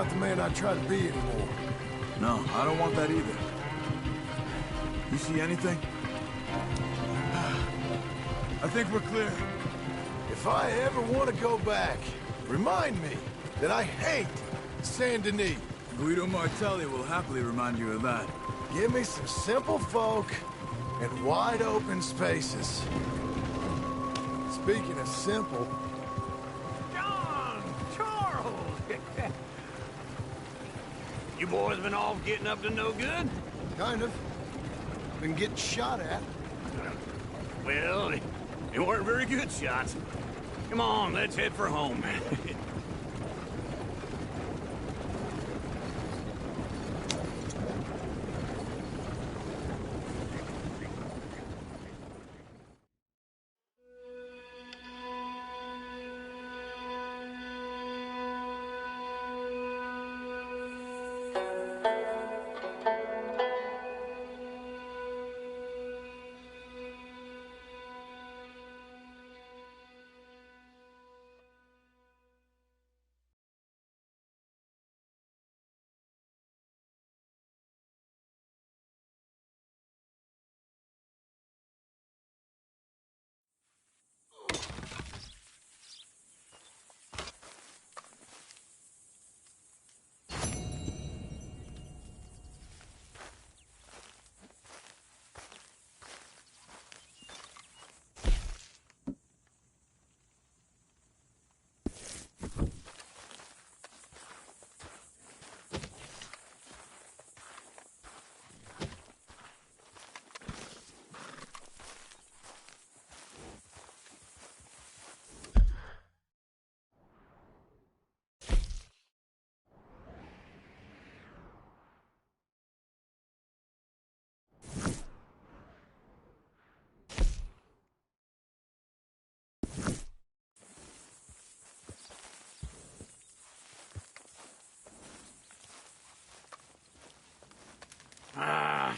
not the man I try to be anymore. No, I don't want that either. You see anything? I think we're clear. If I ever want to go back, remind me that I hate Saint Denis. Guido Martelli will happily remind you of that. Give me some simple folk and wide open spaces. Speaking of simple... John! Charles! You boys been off getting up to no good? Kind of. Been getting shot at. Well, they weren't very good shots. Come on, let's head for home.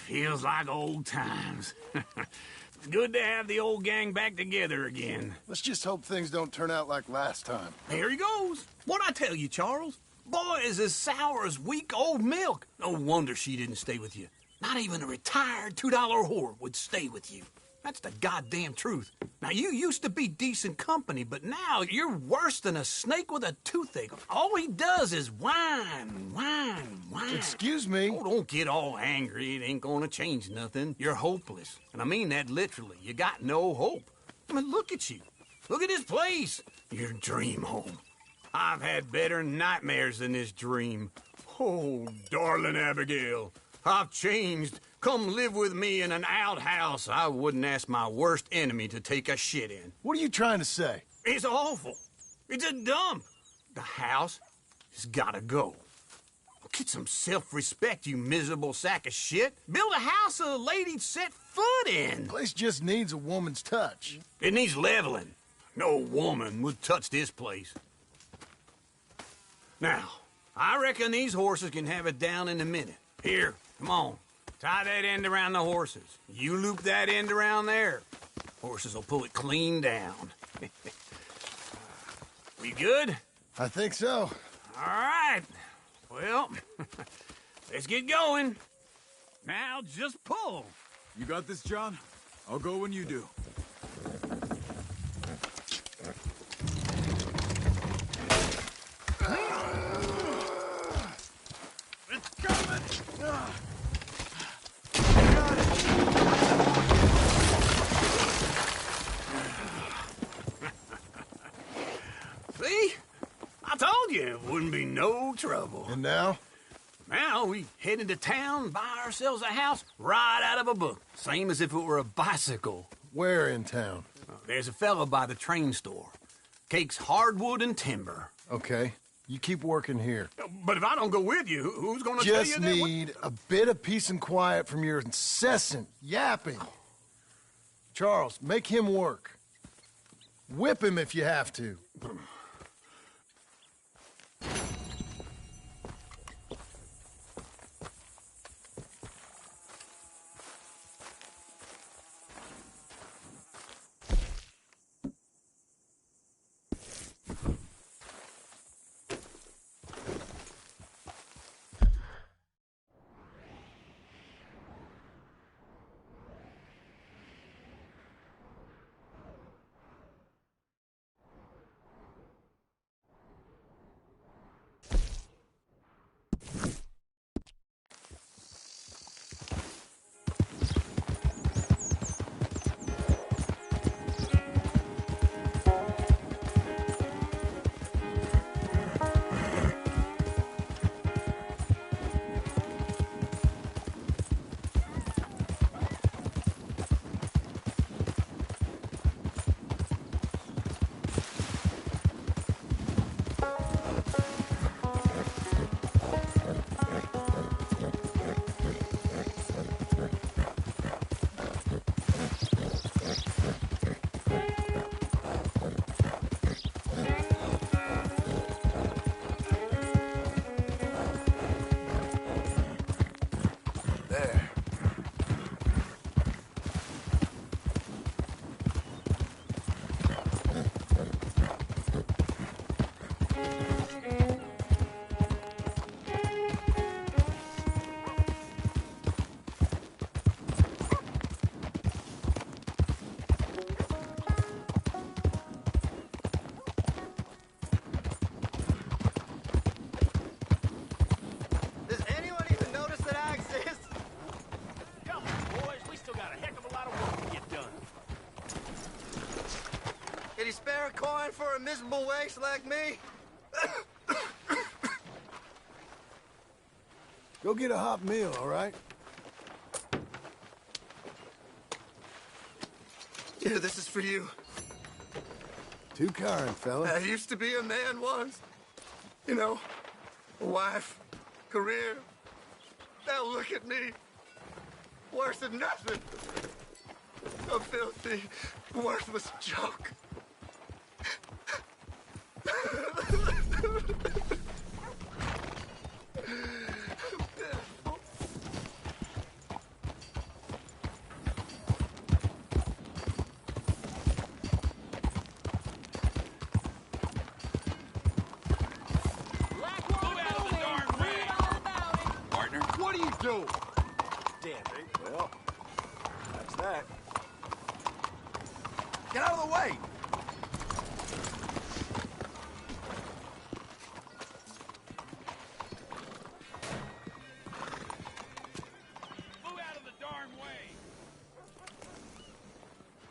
Feels like old times. It's good to have the old gang back together again. Let's just hope things don't turn out like last time. There he goes. What'd I tell you, Charles? Boy is as sour as week-old milk. No wonder she didn't stay with you. Not even a retired $2 whore would stay with you. That's the goddamn truth. Now, you used to be decent company, but now you're worse than a snake with a toothache. All he does is whine, whine, whine. Excuse me? Oh, don't get all angry. It ain't gonna change nothing. You're hopeless. And I mean that literally. You got no hope. I mean, look at you. Look at this place. Your dream home. I've had better nightmares than this dream. Oh, darling Abigail, I've changed. Come live with me in an outhouse I wouldn't ask my worst enemy to take a shit in. What are you trying to say? It's awful. It's a dump. The house has gotta go. Get some self-respect, you miserable sack of shit. Build a house a lady'd set foot in. The place just needs a woman's touch. It needs leveling. No woman would touch this place. Now, I reckon these horses can have it down in a minute. Here, come on. Tie that end around the horses. You loop that end around there. Horses will pull it clean down. We good? I think so. All right. Well, let's get going. Now just pull. You got this, John? I'll go when you do. It's coming! See? I told you it wouldn't be no trouble. And now? Now we head into town, buy ourselves a house right out of a book. Same as if it were a bicycle. Where in town? There's a fella by the train store. Cakes hardwood and timber. Okay. You keep working here. But if I don't go with you, who's gonna tell you Just that? need a bit of peace and quiet from your incessant yapping. Charles, make him work. Whip him if you have to. for a miserable waste like me? Go get a hot meal, all right? Yeah, this is for you. Too kind, fella. I used to be a man once. You know, a wife, career. Now look at me. Worse than nothing. A filthy, worthless joke. What are you doing? Damn, Vic. Well, that's that. Get out of the way! Move out of the darn way!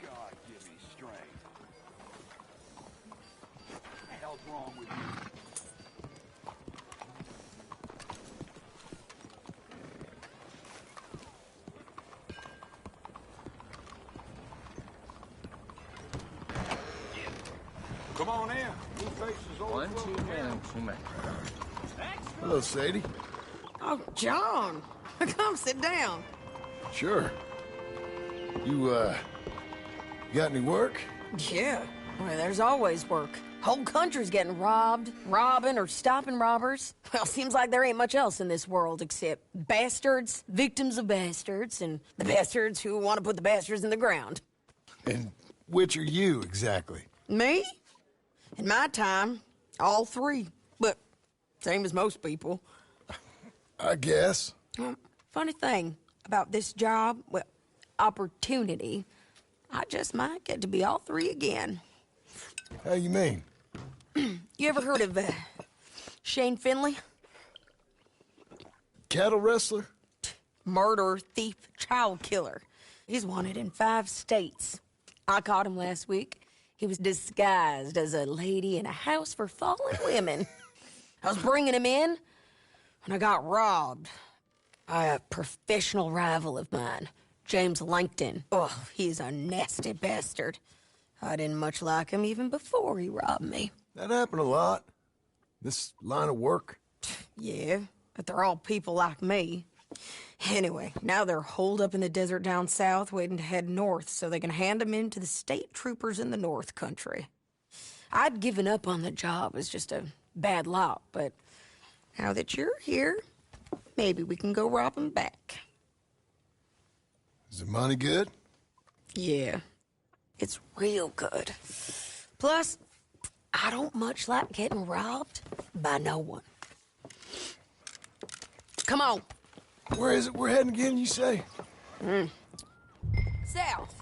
God, give me strength. What the hell's wrong with you? Come on in. New faces always welcome. Hello, Sadie. Oh, John, come sit down. Sure. You got any work? Yeah, well, there's always work. Whole country's getting robbed, robbing, or stopping robbers. Well, seems like there ain't much else in this world except bastards, victims of bastards, and the bastards who want to put the bastards in the ground. And which are you, exactly? Me? In my time, all three. But same as most people. I guess. Funny thing about this job, well, opportunity, I just might get to be all three again. How you mean? You ever heard of Shane Finley? Cattle wrestler? Murderer, thief, child killer. He's wanted in 5 states. I caught him last week. He was disguised as a lady in a house for fallen women. I was bringing him in when I got robbed by a professional rival of mine, James Langton. Oh, he's a nasty bastard. I didn't much like him even before he robbed me. That happened a lot. This line of work. Yeah, but they're all people like me. Anyway, now they're holed up in the desert down south, waiting to head north so they can hand them in to the state troopers in the north country. I'd given up on the job as just a bad lot, but now that you're here, maybe we can go rob them back. Is the money good? Yeah, it's real good. Plus, I don't much like getting robbed by no one. Come on. Where is it we're heading again, you say? South.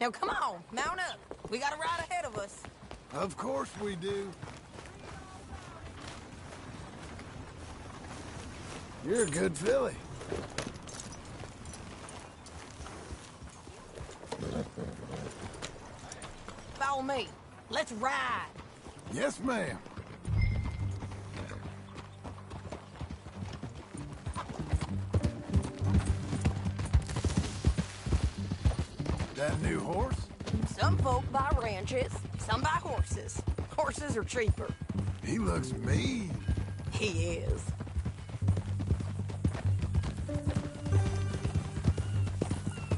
Now come on, mount up. We got a ride ahead of us. Of course we do. You're a good filly. Follow me. Let's ride. Yes, ma'am. That new horse? Some folk buy ranches, some buy horses. Horses are cheaper. He looks mean. He is.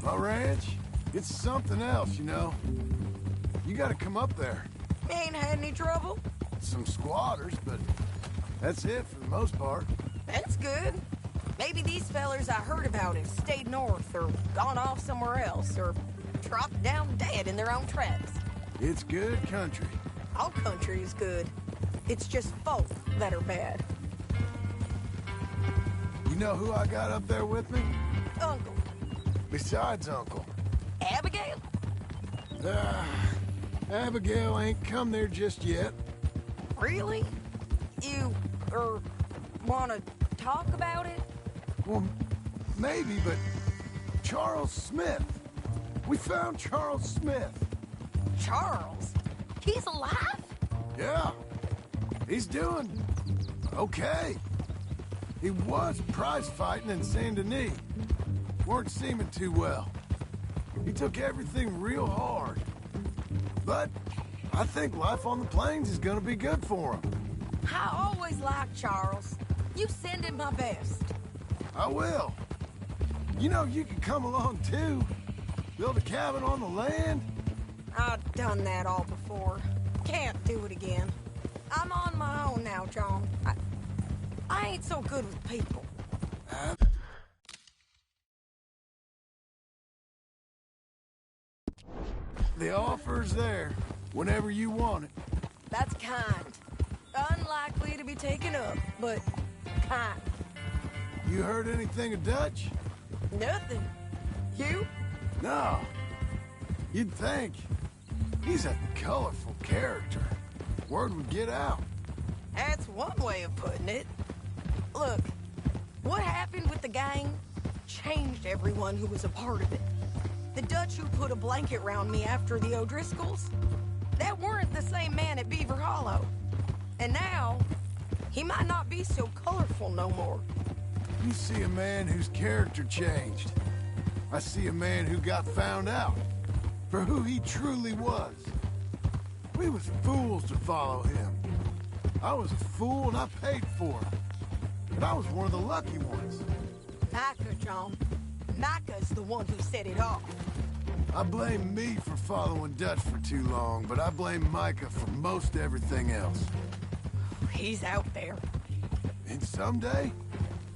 My ranch, it's something else, you know. You gotta come up there. Ain't had any trouble? Some squatters, but that's it for the most part. That's good. Maybe these fellers I heard about have stayed north or gone off somewhere else or dropped down dead in their own tracks. It's good country. All country is good. It's just folk that are bad. You know who I got up there with me? Uncle. Besides Uncle. Abigail? Abigail ain't come there just yet. Really? You, wanna talk about it? Well, maybe, but Charles Smith. We found Charles Smith. Charles? He's alive? Yeah, he's doing okay. He was prize fighting in Saint Denis. Weren't seeming too well. He took everything real hard. But I think life on the plains is gonna be good for him. I always liked Charles. You send him my best. I will. You know, you can come along too. Build a cabin on the land. I've done that all before. Can't do it again. I'm on my own now, John. I ain't so good with people. The offer's there, whenever you want it. That's kind. Unlikely to be taken up, but kind. You heard anything of Dutch? Nothing. You? No. You'd think. He's a colorful character. Word would get out. That's one way of putting it. Look, what happened with the gang changed everyone who was a part of it. The Dutch who put a blanket round me after the O'Driscolls, that weren't the same man at Beaver Hollow. And now, he might not be so colorful no more. You see a man whose character changed. I see a man who got found out for who he truly was. We was fools to follow him. I was a fool and I paid for it. But I was one of the lucky ones. Micah, John. Micah's the one who set it off. I blame me for following Dutch for too long, but I blame Micah for most everything else. He's out there. And someday,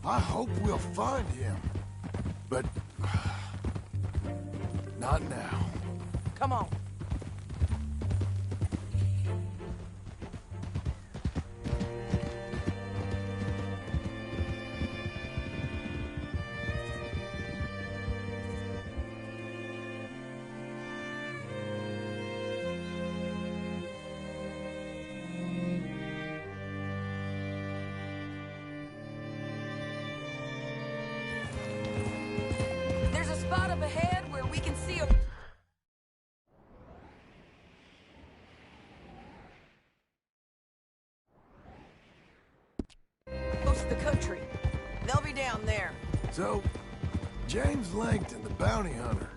I hope we'll find him. But... not now. Come on. There's a spot up ahead where we can see a... most of the country. They'll be down there. So, James Langton, the bounty hunter,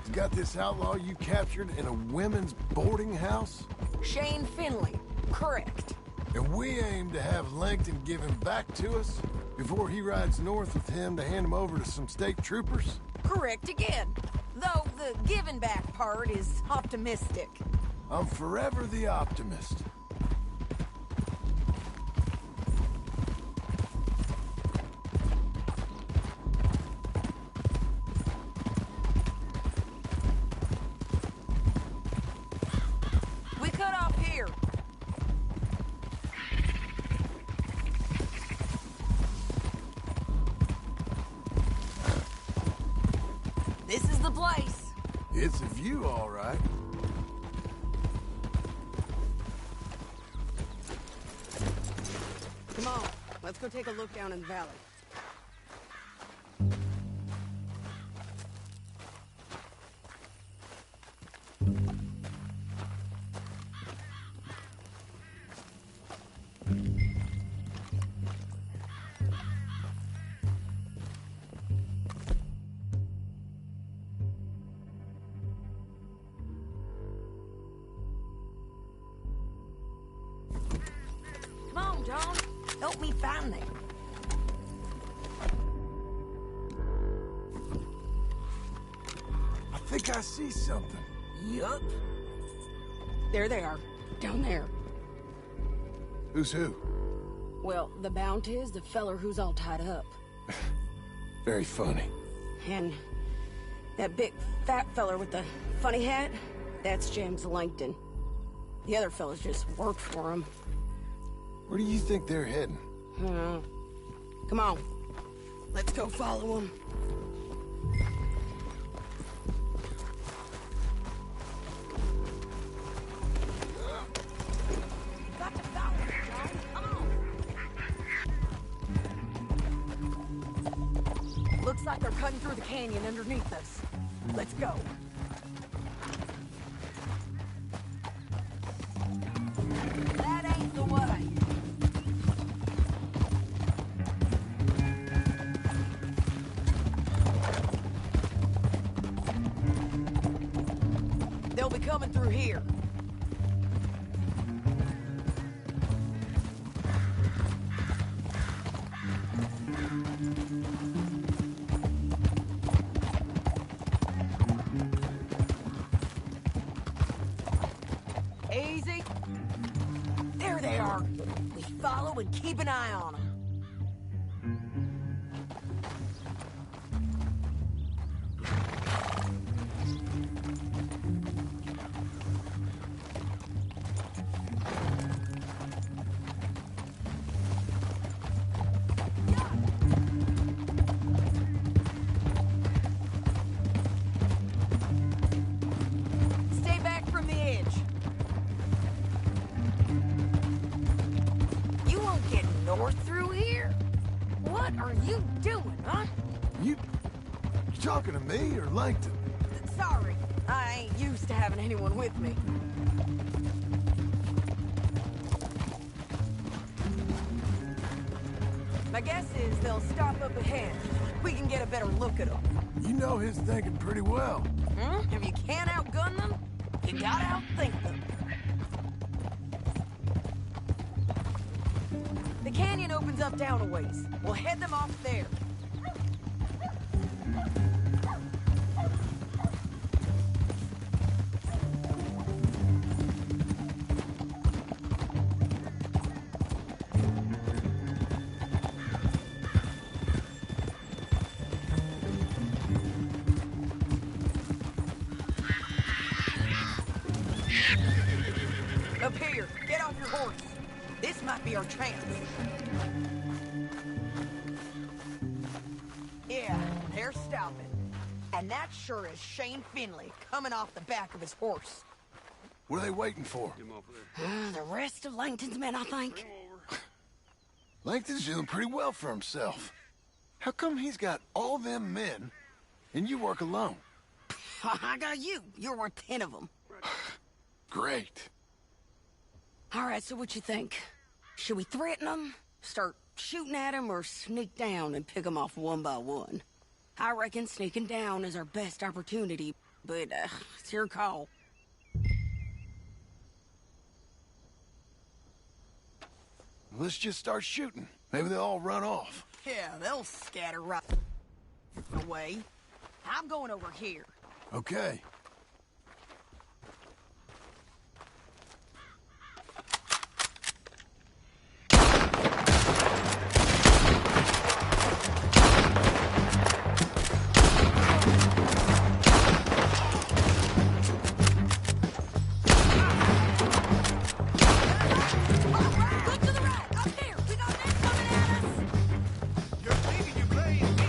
has got this outlaw you captured in a women's boarding house? Shane Finley. Correct. And we aim to have Langton give him back to us before he rides north with him to hand him over to some state troopers? Correct again. Though the giving back part is optimistic. I'm forever the optimist. We cut off here. This is the place. It's a view, all right. Come on, let's go take a look down in the valley. Come on, John. Help me find them. I think I see something. Yup. There they are, down there. Who's who? Well, the Bounty is the feller who's all tied up. Very funny. And that big fat feller with the funny hat, that's James Langton. The other fellas just worked for him. Where do you think they're heading? Come on, let's go follow him. Got to follow them, John. Come on. Looks like they're cutting through the canyon underneath us. Let's go. That they'll be coming through here. Easy. There they are. We follow and keep an eye on them. Stay back from the edge. You won't get north through here? What are you doing, huh? You talking to me or Langton? Sorry, I ain't used to having anyone with me. My guess is they'll stop up ahead. We can get a better look at them. You know his thinking pretty well. If you can't outgun them, you gotta outthink them. The canyon opens up down a ways. We'll head them off there. Up here, get off your horse. This might be our chance. Yeah, they're stopping. And that sure is Shane Finley coming off the back of his horse. What are they waiting for? The rest of Langton's men, I think. Langton's doing pretty well for himself. How come he's got all them men and you work alone? I got you. You're worth 10 of them. Great. All right, so what you think? Should we threaten them, start shooting at them, or sneak down and pick them off one by one? I reckon sneaking down is our best opportunity, but it's your call. Let's just start shooting. Maybe they'll all run off. Yeah, they'll scatter right away. I'm going over here. Okay. Look to the right! Up here! We got men coming at us! You're thinking you're playing me.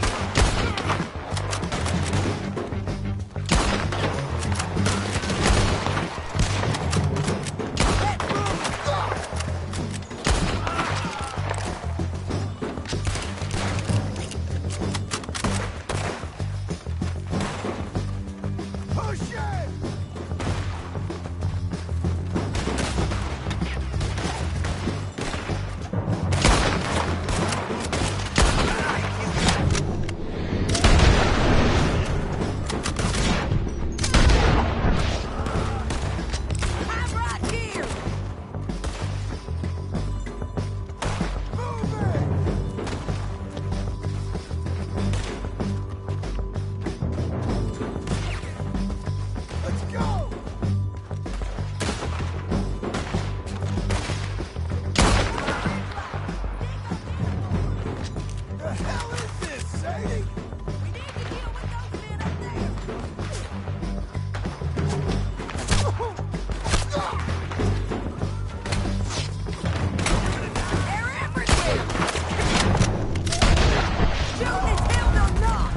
Push it! I'm right here! Move it! Let's go! The hell is this, Sadie? We need to deal with those men up there! They're everywhere! Shooting is hell no not!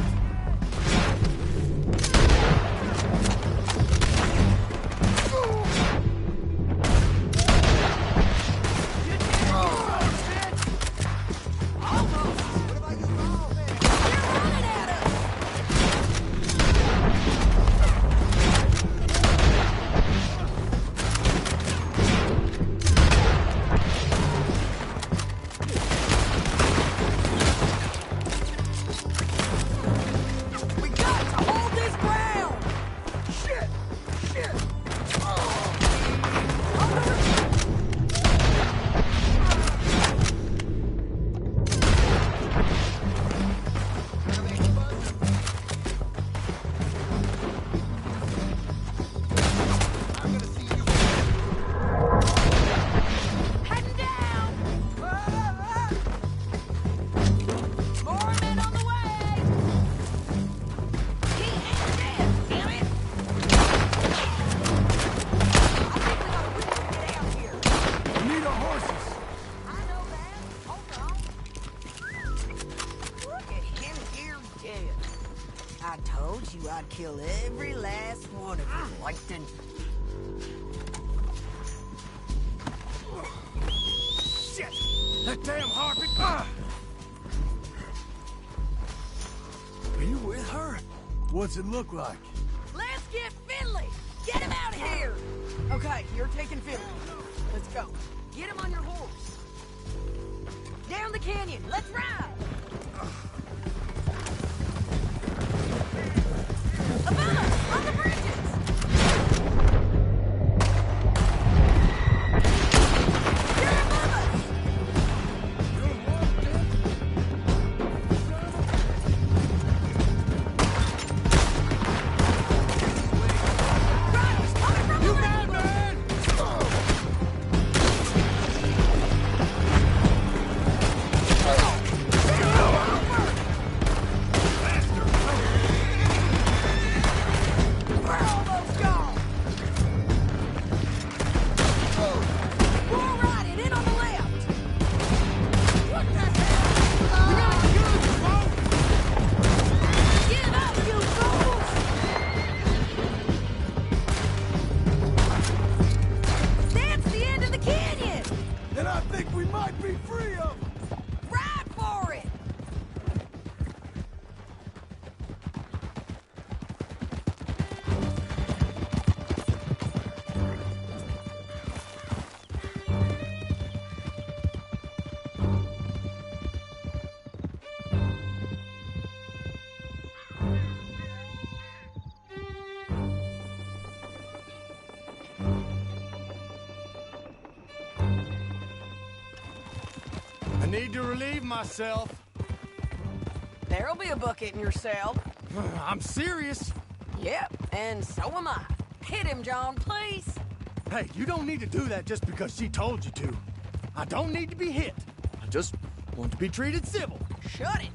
Almost! What about you all, man? They're running I told you I'd kill every last one of you, Langton. Shit! That damn harpy! Are you with her? What's it look like? Let's get Finley! Get him out of here! Okay, you're taking Finley. Let's go. Get him on your horse. Down the canyon. Let's ride! Above us! On the bridges! You're above us! Riders coming from the left! We're almost gone! We're riding in on the left! What the hell? You got good, Give up, you fools! That's the end of the canyon! And I think we might be free of them. Ride for it! I need to relieve myself. There'll be a bucket in your cell. I'm serious. Yep, and so am I. Hit him, John, please. Hey, you don't need to do that just because she told you to. I don't need to be hit. I just want to be treated civil. Shut it.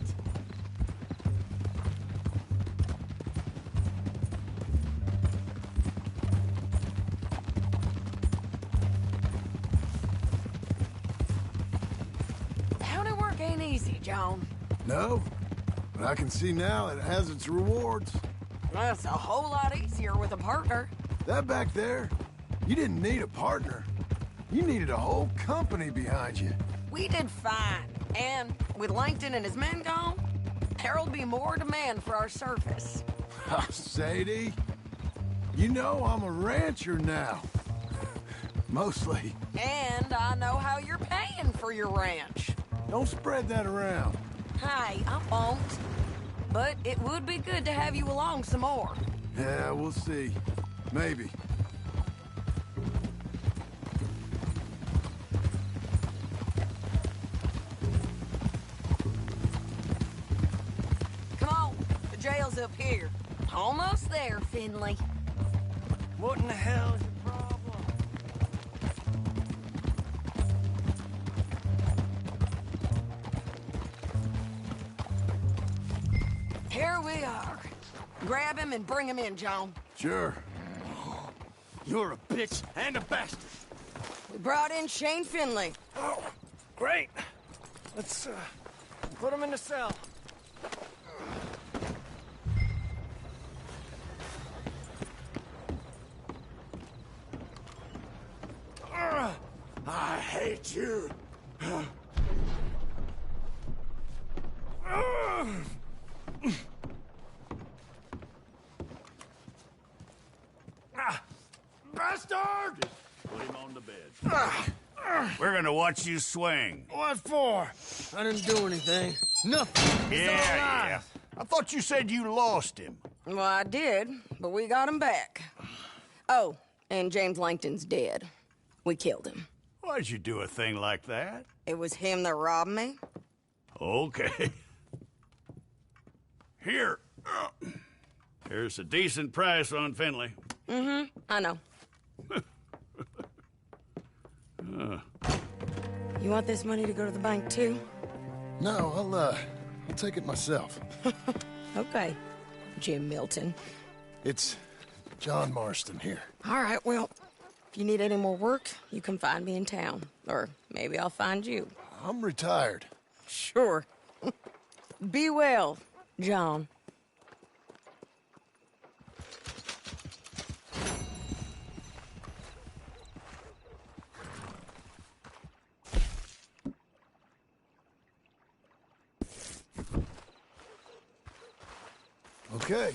County work ain't easy, John. No, but I can see now it has its rewards. That's a whole lot easier with a partner. That back there, you didn't need a partner. You needed a whole company behind you. We did fine. And with Langton and his men gone, there'll be more demand for our service. Sadie, you know I'm a rancher now. Mostly. And I know how you're paying for your ranch. Don't spread that around. Hey, I won't. But it would be good to have you along some more. Yeah, we'll see. Maybe. Come on, the jail's up here. Almost there, Finley. What in the hell is your problem? Here we are. Grab him and bring him in, John. Sure. You're a bitch and a bastard. We brought in Shane Finley. Oh, great. Let's, put him in the cell. I hate you. Bastard! Put him on the bed. We're gonna watch you swing. What for? I didn't do anything. Nothing. Yeah. I thought you said you lost him. Well, I did, but we got him back. Oh, and James Langton's dead. We killed him. Why'd you do a thing like that? It was him that robbed me. Okay. Here. Here's a decent price on Finley. I know. You want this money to go to the bank, too? No, I'll take it myself. Okay, Jim Milton. It's John Marston here. All right, well, if you need any more work, you can find me in town. Or maybe I'll find you. I'm retired. Sure. Be well, John. Okay.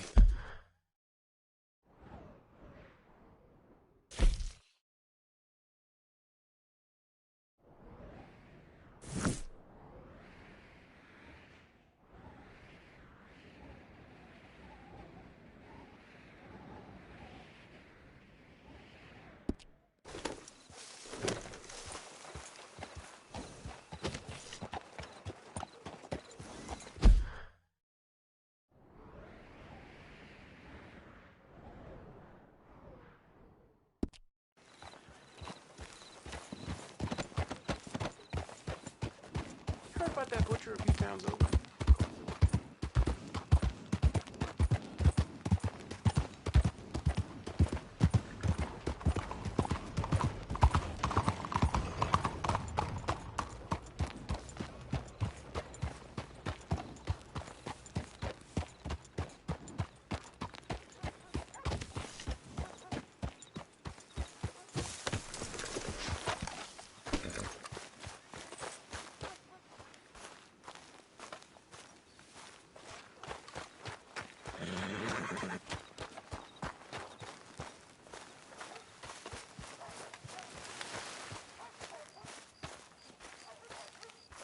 Heard about that butcher a few towns over?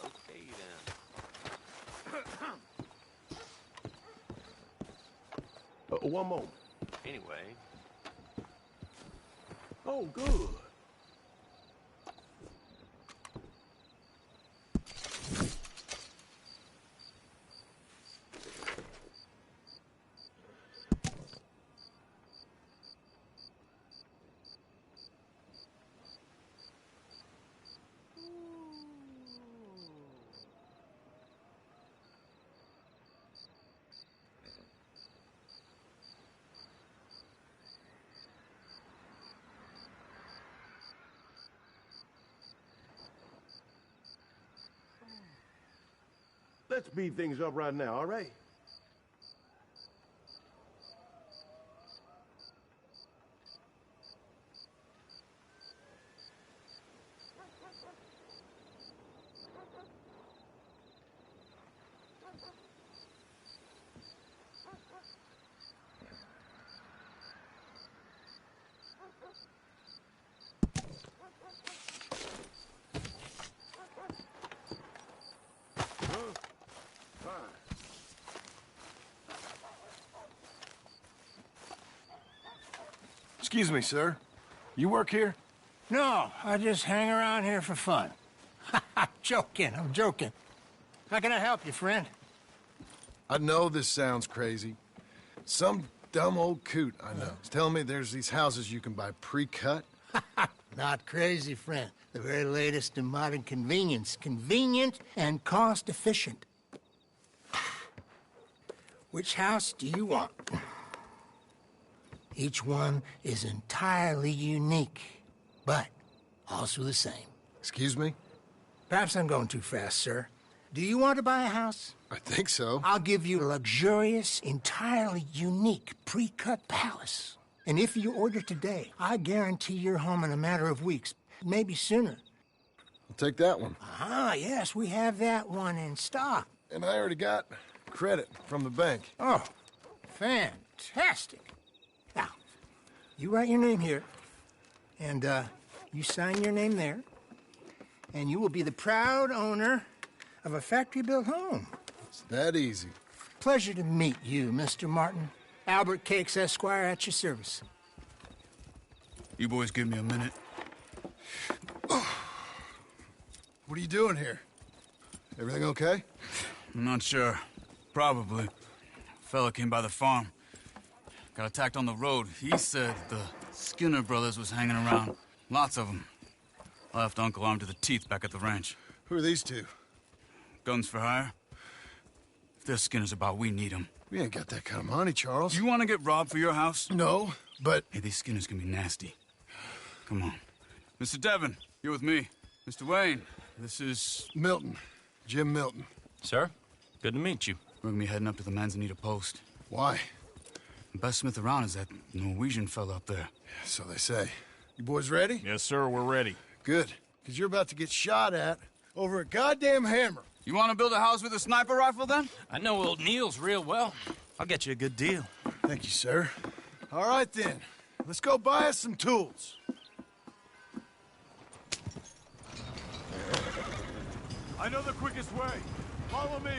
Okay, then. One moment. Anyway. Oh, good. Let's speed things up right now, all right? Excuse me, sir. You work here? No, I just hang around here for fun. I'm joking. How can I help you, friend? I know this sounds crazy. Some dumb old coot I know is telling me there's these houses you can buy pre-cut. Not crazy, friend. The very latest in modern convenience. Convenient and cost-efficient. Which house do you want? Each one is entirely unique, but also the same. Excuse me? Perhaps I'm going too fast, sir. Do you want to buy a house? I think so. I'll give you a luxurious, entirely unique pre-cut palace. And if you order today, I guarantee you're home in a matter of weeks, maybe sooner. I'll take that one. Ah, yes, we have that one in stock. And I already got credit from the bank. Oh, fantastic. Now, you write your name here, and you sign your name there, and you will be the proud owner of a factory-built home. It's that easy. Pleasure to meet you, Mr. Martin. Albert Cakes, Esquire, at your service. You boys give me a minute. What are you doing here? Everything okay? I'm not sure. Probably. Fella came by the farm. Got attacked on the road. He said the Skinner brothers was hanging around. Lots of them. I left Uncle armed to the teeth back at the ranch. Who are these two? Guns for hire? If there's Skinner's about, we need them. We ain't got that kind of money, Charles. You want to get robbed for your house? No, but... Hey, these Skinners can be nasty. Come on. Mr. Devon, you're with me. Mr. Wayne, this is... Milton. Jim Milton. Sir, good to meet you. We're gonna be heading up to the Manzanita post. Why? The best smith around is that Norwegian fella up there. So they say. You boys ready? Yes, sir, we're ready. Good. Because you're about to get shot at over a goddamn hammer. You want to build a house with a sniper rifle, then? I know old Neil's real well. I'll get you a good deal. Thank you, sir. All right, then. Let's go buy us some tools. I know the quickest way. Follow me.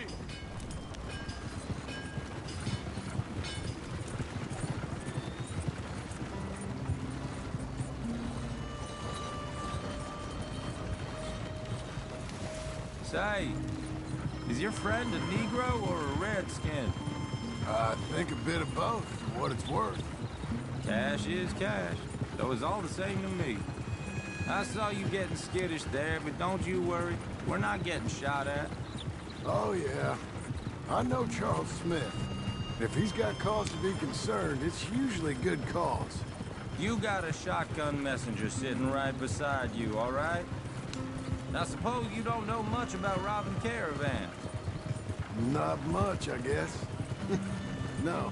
Say, is your friend a Negro or a Redskin? I think a bit of both, for what it's worth. Cash is cash, though it's all the same to me. I saw you getting skittish there, but don't you worry. We're not getting shot at. Oh, yeah. I know Charles Smith. If he's got cause to be concerned, it's usually good cause. You got a shotgun messenger sitting right beside you, all right? Now, suppose you don't know much about robbing caravans. Not much, I guess. No.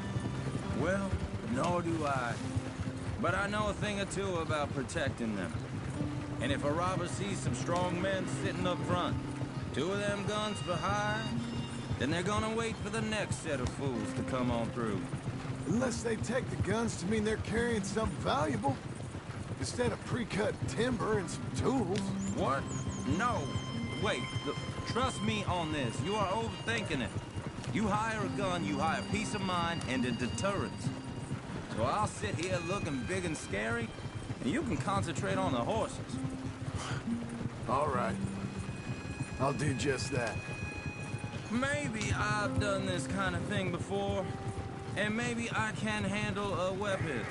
Well, nor do I. But I know a thing or two about protecting them. And if a robber sees some strong men sitting up front, 2 of them guns for hire, then they're gonna wait for the next set of fools to come on through. Unless they take the guns to mean they're carrying something valuable. Instead of pre-cut timber and some tools. What? No. Wait, look, trust me on this. You are overthinking it. You hire a gun, you hire peace of mind and a deterrence. So I'll sit here looking big and scary, and you can concentrate on the horses. All right. I'll do just that. Maybe I've done this kind of thing before, and maybe I can handle a weapon.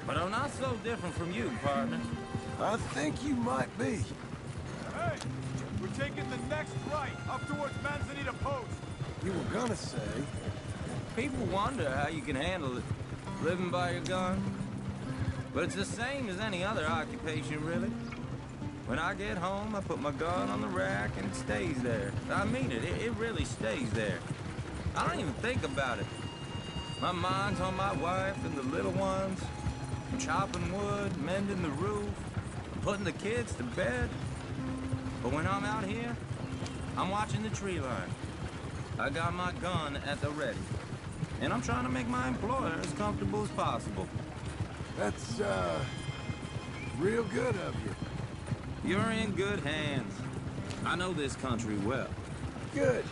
But I'm not so different from you, partner. I think you might be. Hey, we're taking the next right up towards Manzanita Post. You were gonna say. People wonder how you can handle it, living by your gun. But it's the same as any other occupation, really. When I get home, I put my gun on the rack and it stays there. I mean it, it really stays there. I don't even think about it. My mind's on my wife and the little ones. I'm chopping wood, mending the roof, putting the kids to bed. But when I'm out here, I'm watching the tree line. I got my gun at the ready. And I'm trying to make my employer as comfortable as possible. That's, real good of you. You're in good hands. I know this country well. Good.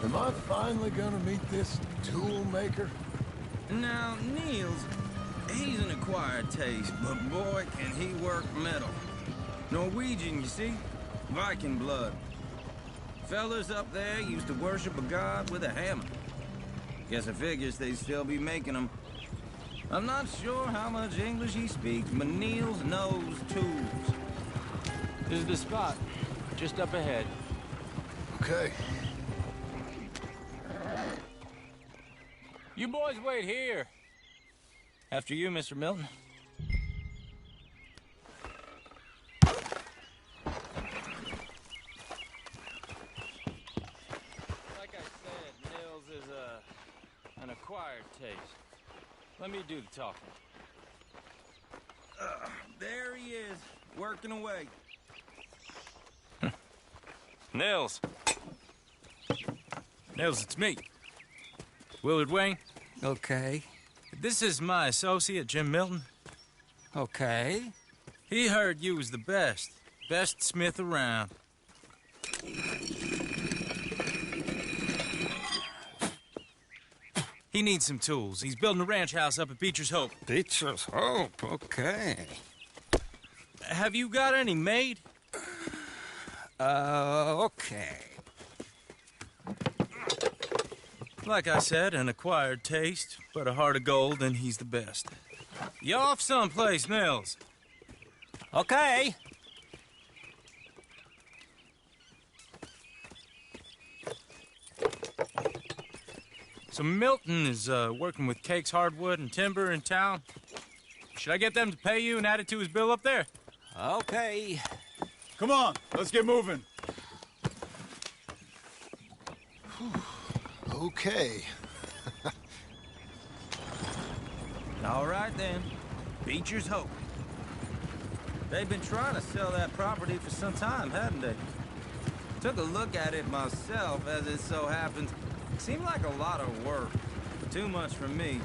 Am I finally gonna meet this tool maker? Now, Niels, he's an acquired taste, but boy, can he work metal. Norwegian, you see? Viking blood. Fellas up there used to worship a god with a hammer. Guess I figures they'd still be making them. I'm not sure how much English he speaks, but Niels knows tools. This is the spot, just up ahead. Okay. You boys wait here. After you, Mr. Milton. Like I said, Nils is an acquired taste. Let me do the talking. There he is, working away. Nils. Nils, it's me. Willard Wayne. Okay. This is my associate, Jim Milton. Okay. He heard you was the best. Best smith around. He needs some tools. He's building a ranch house up at Beecher's Hope. Beecher's Hope, okay. Have you got any made? Okay. Like I said, an acquired taste, but a heart of gold, and he's the best. You off someplace, Nils? Okay. So Milton is working with Cakes Hardwood and Timber in town. Should I get them to pay you and add it to his bill up there? Okay. Come on, let's get moving. Okay. All right, then. Beecher's Hope. They've been trying to sell that property for some time, haven't they? Took a look at it myself, as it so happens. Seemed like a lot of work. Too much for me.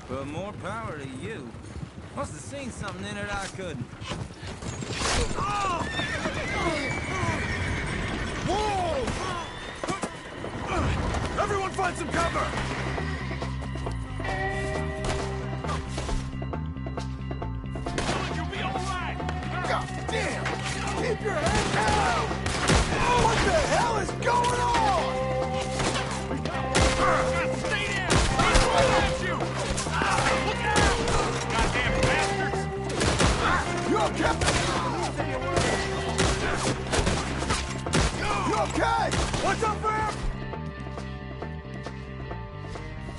But more power to you. Must have seen something in it I couldn't. Whoa! Everyone find some cover! You'll be all right! God damn! Keep your head down! What the hell is going on? Stay down! He's right at you! Look out! Goddamn bastards! You okay? You okay? What's up, man?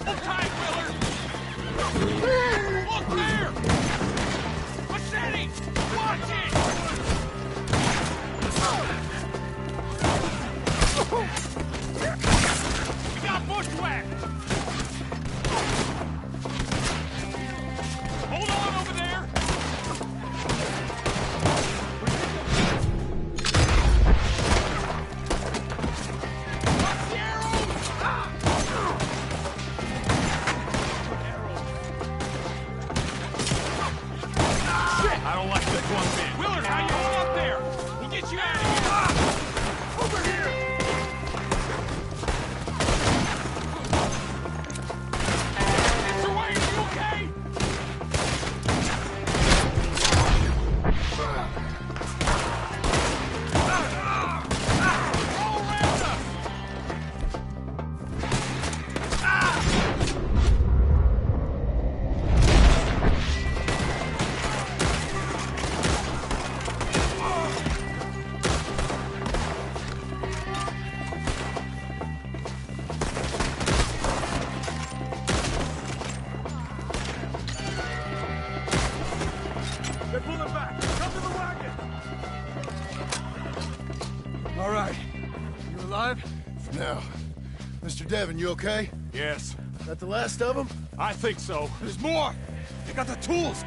Hold tight, Willard! Look there! Machete! Watch it! We got bushwhacked! Hold on over there! Watch the arrows! Shit! I don't like this one bit. Willard, how you hold up there? We'll get you out of here! Over here! Mr. Wayne, are you okay? All around us! They're pulling back! Come to the wagon! All right. You alive? For now. Mr. Devon, you okay? Yes, That the last of them? I think so. There's more! They got the tools!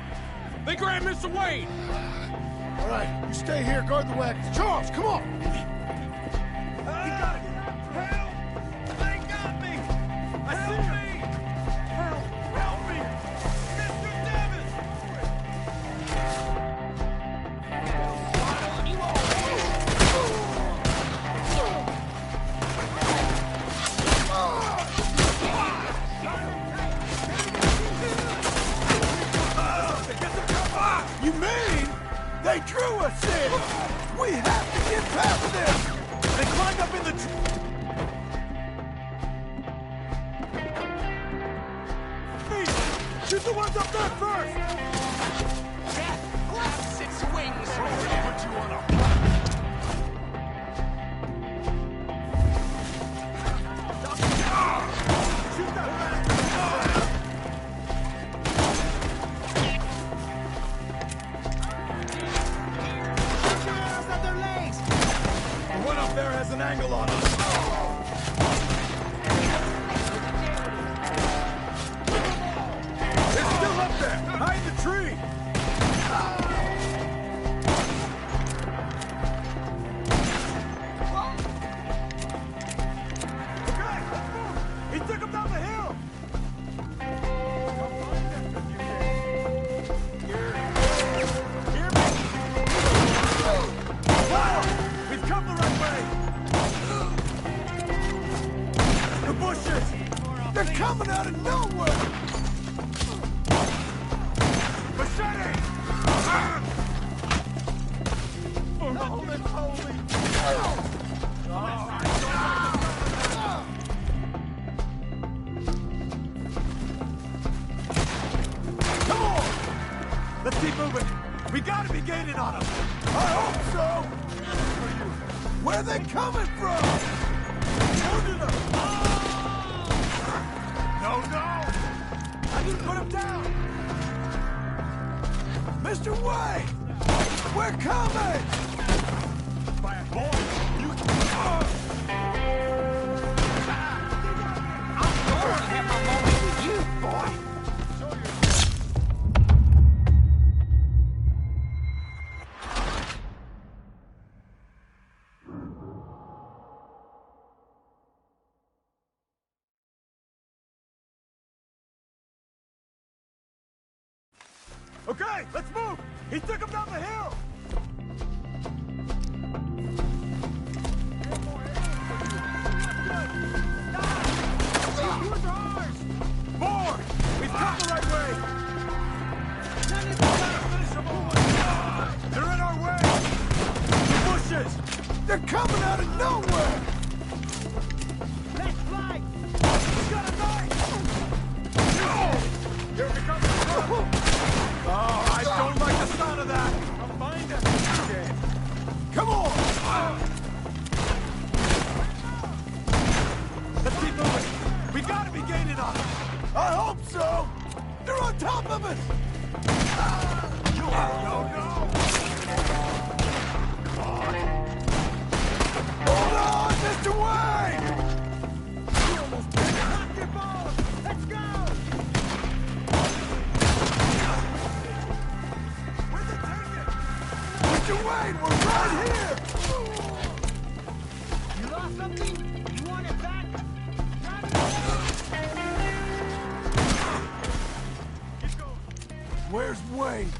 They grabbed Mr. Wayne! All right, you stay here, guard the wagons. Charles, come on! He got it! Help! They got me! I see me! Help! Help me! Mr. Devon! You mean they drew us in? We have to get past them! They climbed up in the Shoot the ones up there first! Grabs its wings. Put you on a... Shoot that The one up there has an angle on us. It's still up there, behind the tree. Okay, let's move. He took him down the hill. Hear me? Wow, we've come the right way. The bushes! They're coming out of nowhere! Machete! Holy, holy! Come on! Let's keep moving. We gotta be gaining on them. I hope so! Where are they coming from? Wounded them! No, no! I didn't put him down! Mr. Wayne! We're coming! By a boy! You... I'm going to have my moment with you, boy. Okay, let's move! He took him down the hill! More! He's come the right way! They're in our way! The bushes! They're coming out of nowhere! Let's fly! He's got a knife! Here we come! Oh, I don't like the sound of that! I'll find him! Okay. Come on! Let's keep moving! We gotta be gaining on them! I hope so! They're on top of us! No! Hold on, Mr. Wayne! You almost did it! Lock your balls! Let's go! Where'd they take it? Mr. Wayne, we're right here! You lost something? You want it back? Keep going. Where's Wayne?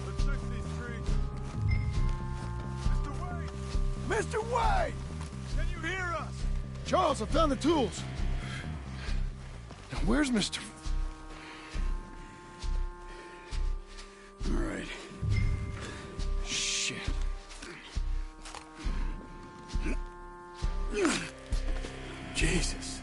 Let's fix these trees. Mr. Wayne! Mr. Wayne! Can you hear us? Charles, I found the tools. Now, where's Mr. All right. Shit. Jesus.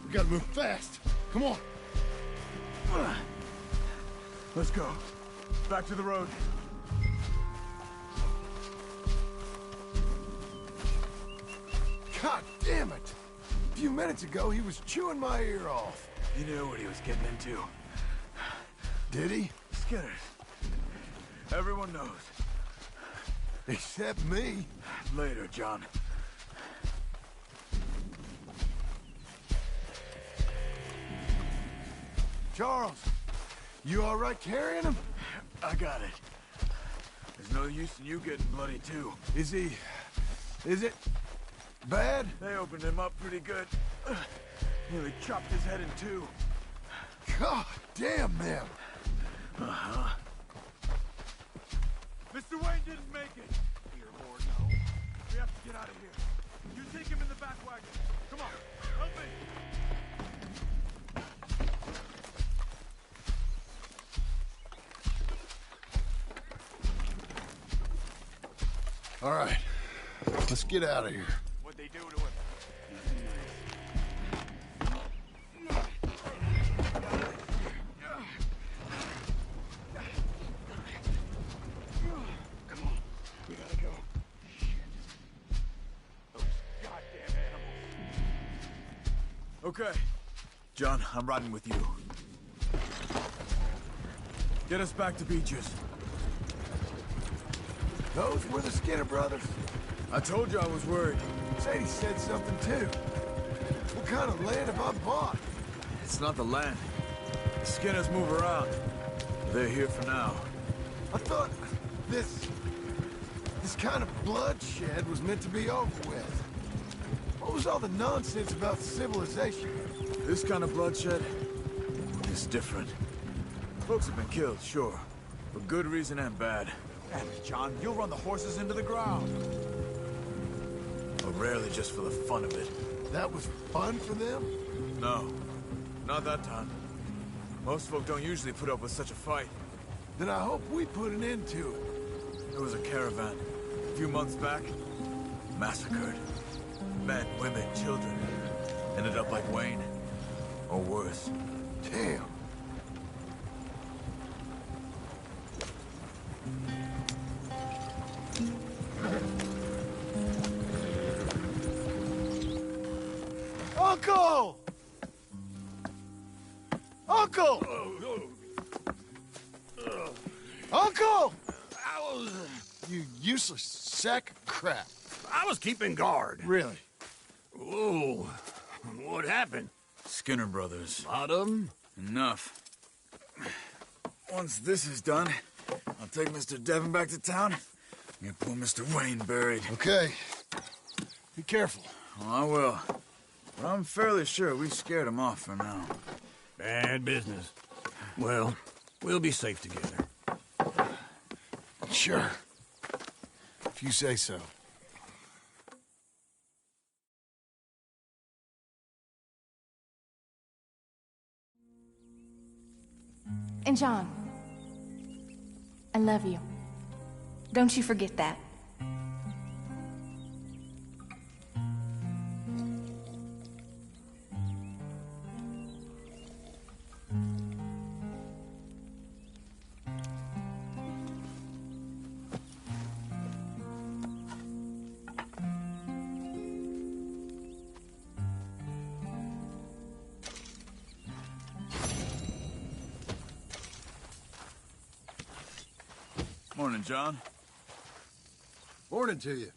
We gotta move fast. Come on. Let's go. Back to the road. God damn it! A few minutes ago, he was chewing my ear off. He knew what he was getting into. Did he? Skinner. Everyone knows. Except me. Later, John. Charles, you all right carrying him? I got it. There's no use in you getting bloody, too. Is it bad? They opened him up pretty good. Nearly chopped his head in two. God damn them. Uh-huh. Mr. Wayne didn't make it. Here, Lord, no. We have to get out of here. You take him in the back wagon. Come on, help me. All right, let's get out of here. What'd they do to him? Come on. We gotta go. Those goddamn animals. Okay. John, I'm riding with you. Get us back to Beaches. Those were the Skinner brothers. I told you I was worried. Sadie said something too. What kind of land have I bought? It's not the land. The Skinners move around. They're here for now. I thought this kind of bloodshed was meant to be over with. What was all the nonsense about civilization? This kind of bloodshed is different. Folks have been killed, sure. For good reason and bad. Damn it, John, you'll run the horses into the ground. But rarely just for the fun of it. That was fun for them? No, not that time. Most folk don't usually put up with such a fight. Then I hope we put an end to it. There was a caravan, a few months back, massacred. Men, women, children. Ended up like Wayne, or worse. Damn. Uncle! Uncle! Uncle! You useless sack of crap. I was keeping guard. Really? Whoa. What happened? Skinner brothers. Lot of them? Enough. Once this is done, I'll take Mr. Devon back to town. Get poor Mr. Wayne buried. Okay. Be careful. Oh, I will. But I'm fairly sure we scared him off for now. Bad business. Well, we'll be safe together. Sure. If you say so. And John, I love you. Don't you forget that. Morning, John. Morning to you.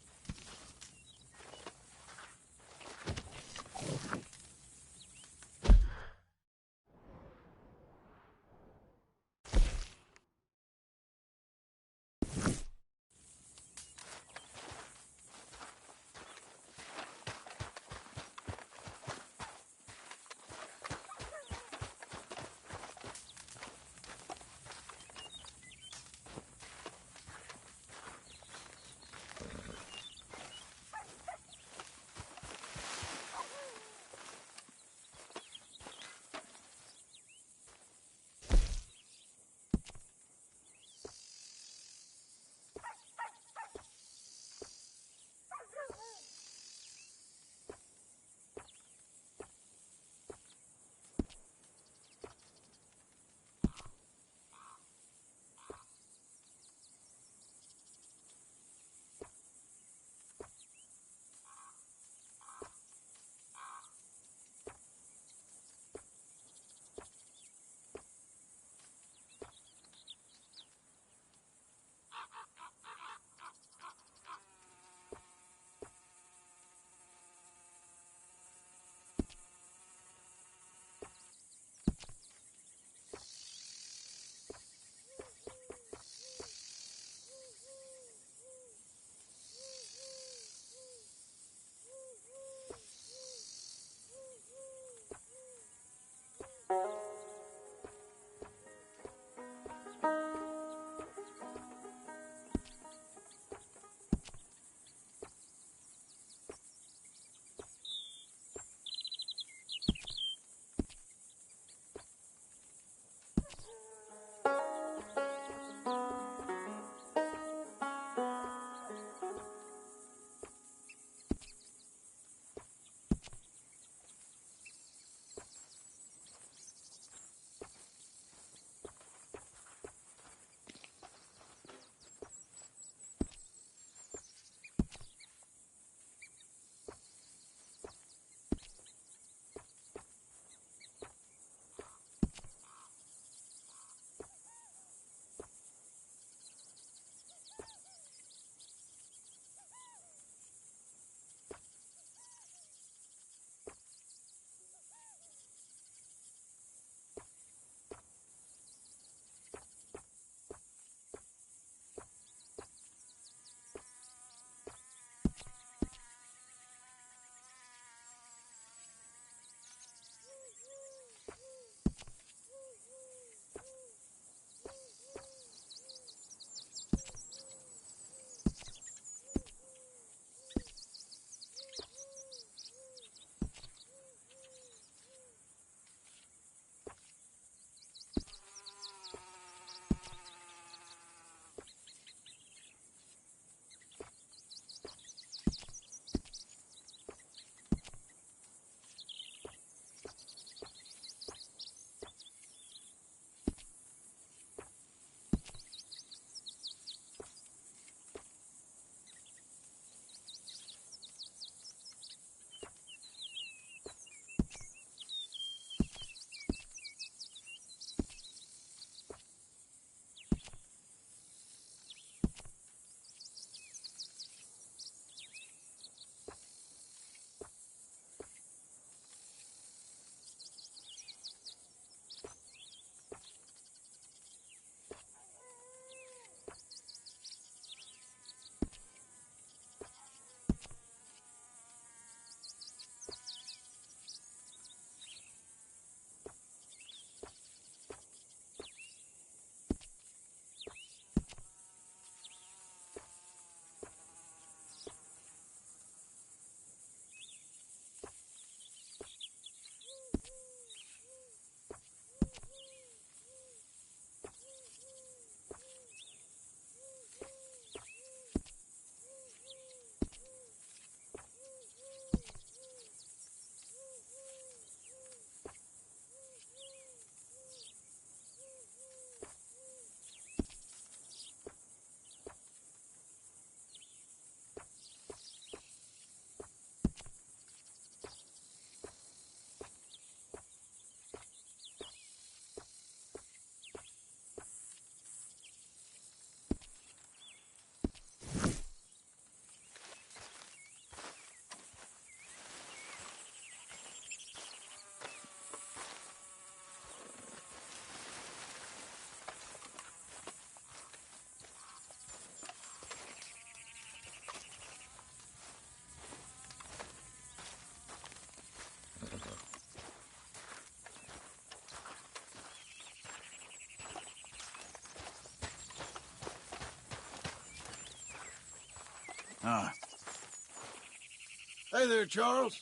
Hey there, Charles.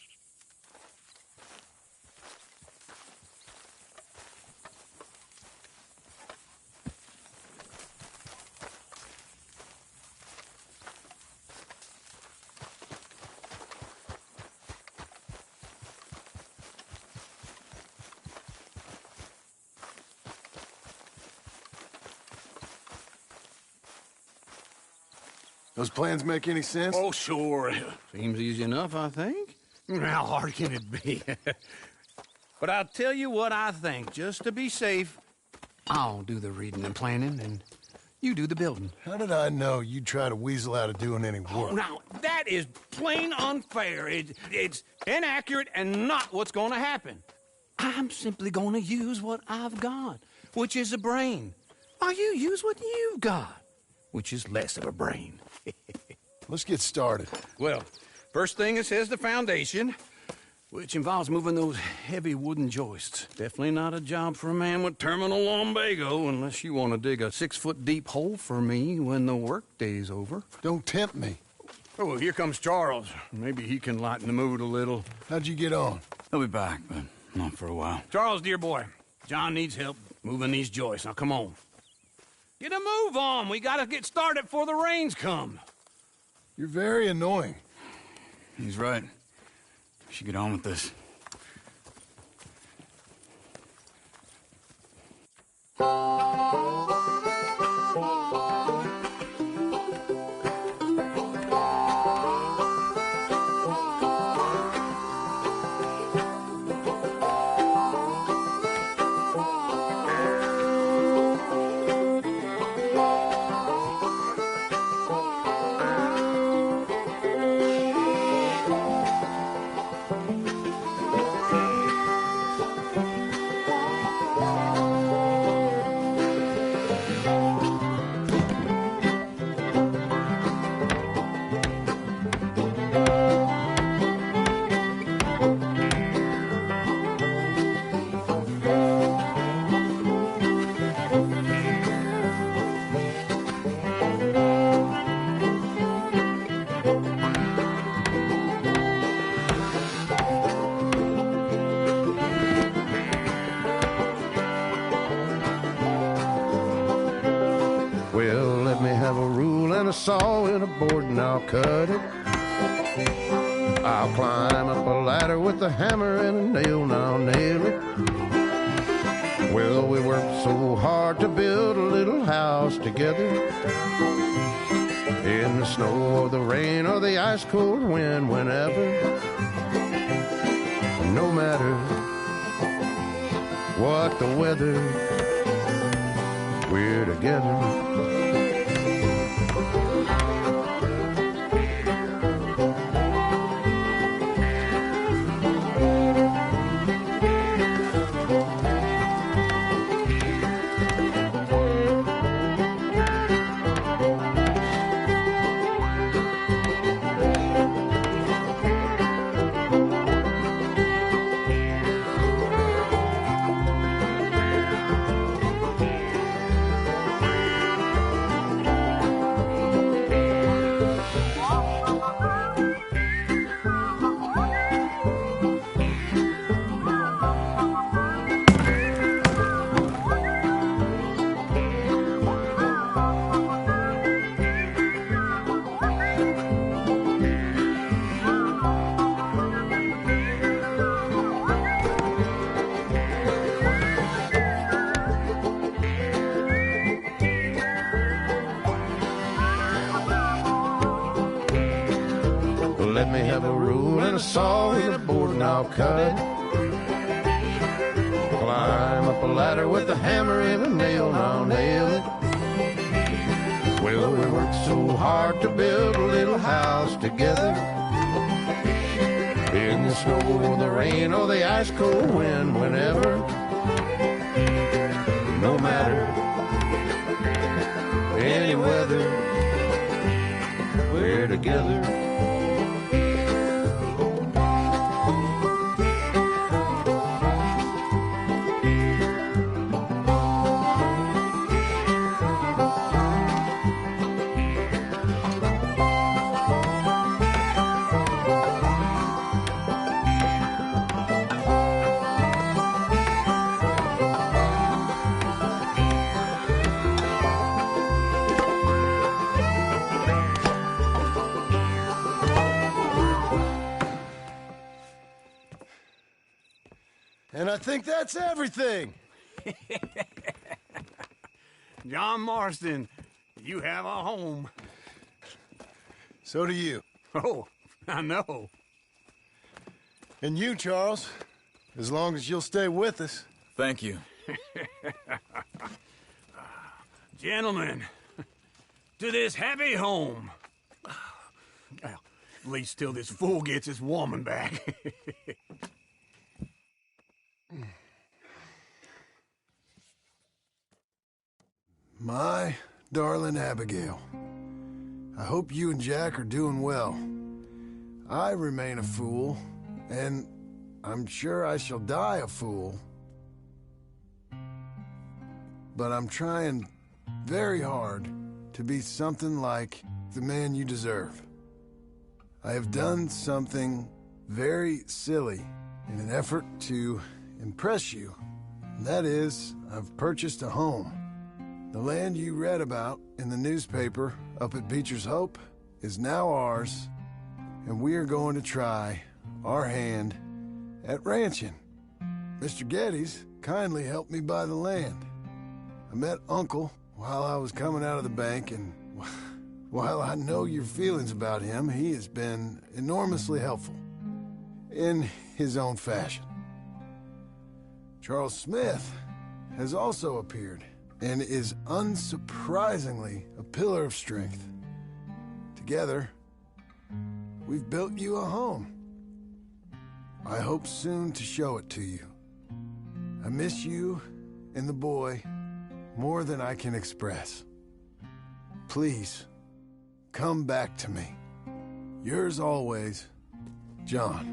Those plans make any sense? Oh, sure. Seems easy enough, I think. How hard can it be? But I'll tell you what I think, just to be safe. I'll do the reading and planning, and you do the building. How did I know you'd try to weasel out of doing any work? Oh, now, that is plain unfair. It's inaccurate and not what's going to happen. I'm simply going to use what I've got, which is a brain. While you use what you've got, which is less of a brain. Let's get started. Well, first thing it says the foundation, which involves moving those heavy wooden joists. Definitely not a job for a man with terminal lumbago unless you want to dig a 6-foot deep hole for me when the workday's over. Don't tempt me. Oh, here comes Charles. Maybe he can lighten the mood a little. How'd you get on? He'll be back, but not for a while. Charles, dear boy, John needs help moving these joists. Now, come on. Get a move on. We gotta get started before the rains come. You're very annoying. He's right. We should get on with this. Saw and a board and I'll cut it. I'll climb up a ladder with a hammer and a nail and I'll nail it. Well, we worked so hard to build a little house together. In the snow or the rain or the ice cold wind, whenever. No matter what the weather, we're together. Let me have a rule and a saw and a board and I'll cut. Climb up a ladder with a hammer and a nail and I'll nail it. Well, we worked so hard to build a little house together. In the snow or the rain or the ice cold wind, whenever. No matter any weather, we're together. think that's everything. John Marston, you have a home. So do you. Oh, I know. And you, Charles, as long as you'll stay with us. Thank you. Gentlemen, to this happy home. Well, at least till this fool gets his woman back. My darling Abigail, I hope you and Jack are doing well. I remain a fool, and I'm sure I shall die a fool. But I'm trying very hard to be something like the man you deserve. I have done something very silly in an effort to impress you, and that is, I've purchased a home. The land you read about in the newspaper up at Beecher's Hope is now ours, and we are going to try our hand at ranching. Mr. Geddes kindly helped me buy the land. I met Uncle while I was coming out of the bank, and while I know your feelings about him, he has been enormously helpful in his own fashion. Charles Smith has also appeared and is unsurprisingly a pillar of strength. Together, we've built you a home. I hope soon to show it to you. I miss you and the boy more than I can express. Please, come back to me. Yours always, John.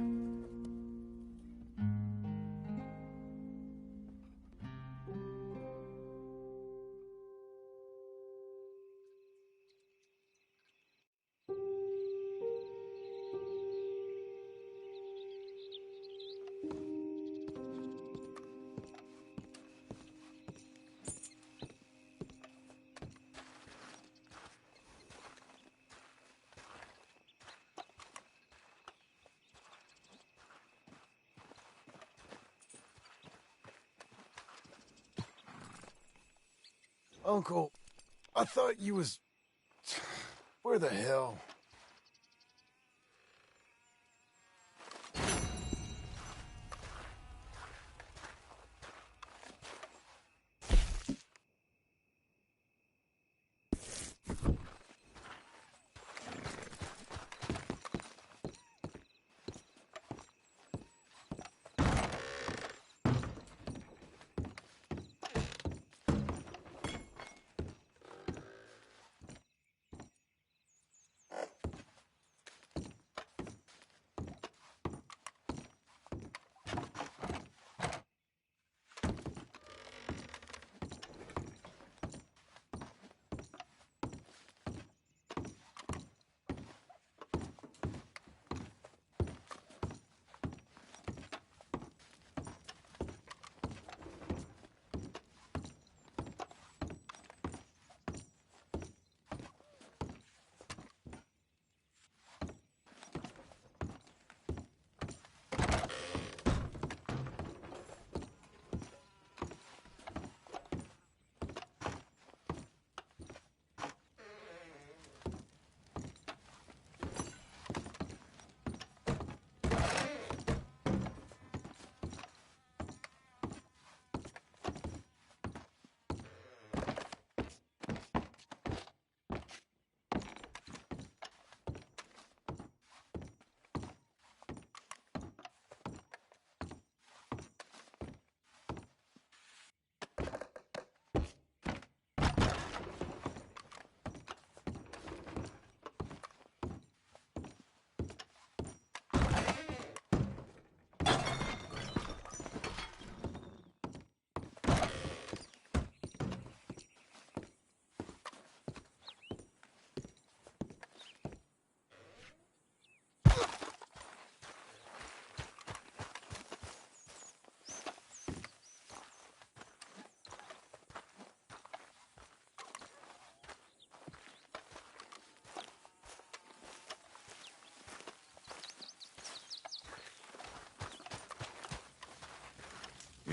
Uncle, I thought you was... Where the hell?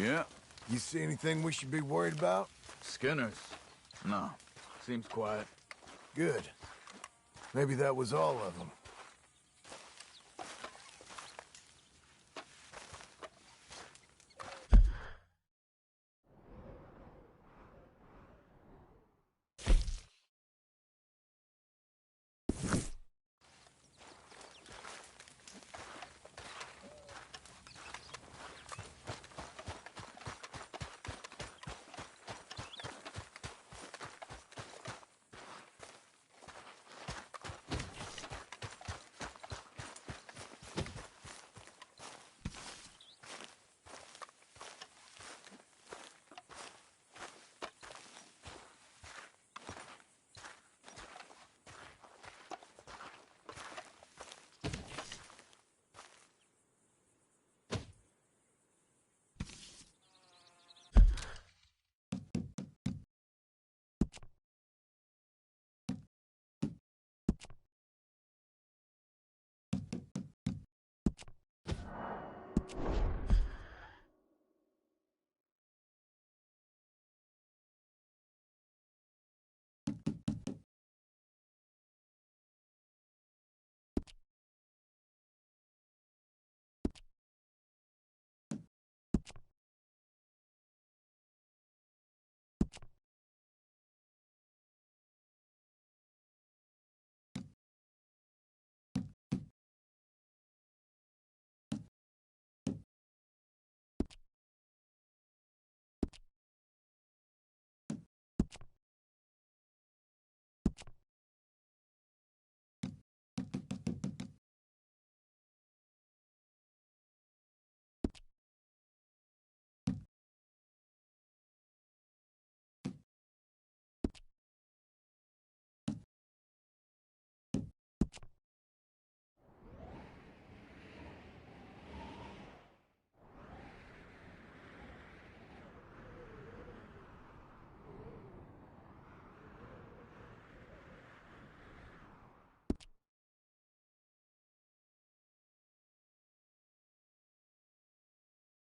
Yeah. You see anything we should be worried about? Skinner's? No. Seems quiet. Good. Maybe that was all of them.